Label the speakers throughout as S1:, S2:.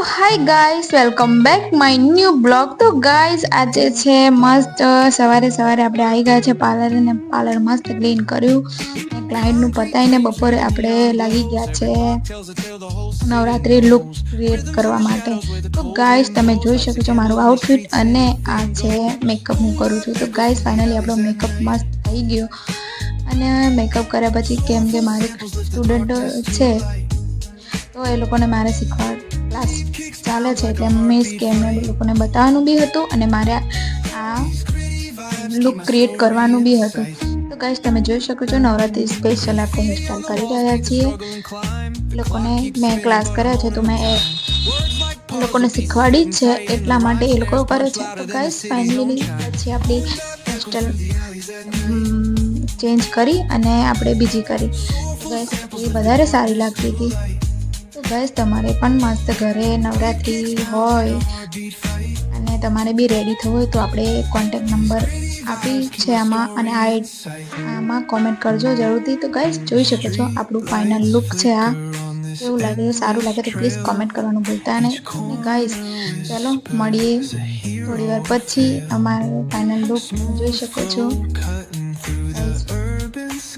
S1: Hi guys, welcome back my new blog. તો guys આજે છે મસ્ત સવારે આપણે આવી ગયા છે પાર્લર ને પાર્લર મસ્ત ક્લીન કર્યું ને ક્લાયન્ટનું પતાવીને બપોરે આપણે લાગી ગયા છે નવરાત્રી લુક ક્રિએટ કરવા માટે. તો ગાઈસ તમે જોઈ શકો છો મારું આઉટફિટ અને આ છે મેકઅપ હું કરું છું. તો ગાઈસ ફાઇનલી આપણો મેકઅપ મસ્ત થઈ ગયો અને મેકઅપ કર્યા પછી કેમ કે મારી સ્ટુડન્ટ છે તો એ લોકોને મારે શીખવા ક્લાસ ચાલે છે એટલે મીન્સ કે એમને લોકોને બતાવવાનું બી હતું અને મારે આ લુક ક્રિએટ કરવાનું બી હતું. તો ગાઈસ તમે જોઈ શકો છો નવરાત્રી સ્પેશિયલ આપણે હેરસ્ટાઈલ કરી રહ્યા છીએ. લોકોને મેં ક્લાસ કર્યા છે તો મેં એ લોકોને શીખવાડી જ છે એટલા માટે એ લોકો કરે છે. તો ગાઈસ ફાઇનલી પછી આપણી હેરસ્ટાઈલ ચેન્જ કરી અને આપણે બીજી કરી. ગાઈસ એ વધારે સારી લાગતી હતી. તો ગાઈસ તમારે પણ મસ્ત ઘરે નવરાત્રી હોય અને તમારે બી રેડી થવું હોય તો આપણે કોન્ટેક્ટ નંબર આપી છે આમાં અને આમાં કોમેન્ટ કરજો જરૂરથી. તો ગાઈસ જોઈ શકો છો આપણું ફાઇનલ લુક છે. આ કેવું લાગે, સારું લાગે તો પ્લીઝ કોમેન્ટ કરવાનું ભૂલતા નહીં. અને ગાઈસ ચાલો મળીએ થોડી વાર પછી. અમારું ફાઇનલ લુક જોઈ શકો છો.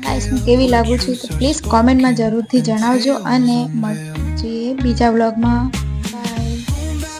S1: ગાઈસ હું કેવી લાગુ છું તો પ્લીઝ કોમેન્ટમાં જરૂરથી જણાવજો અને મળીએ બીજા વ્લોગમાં.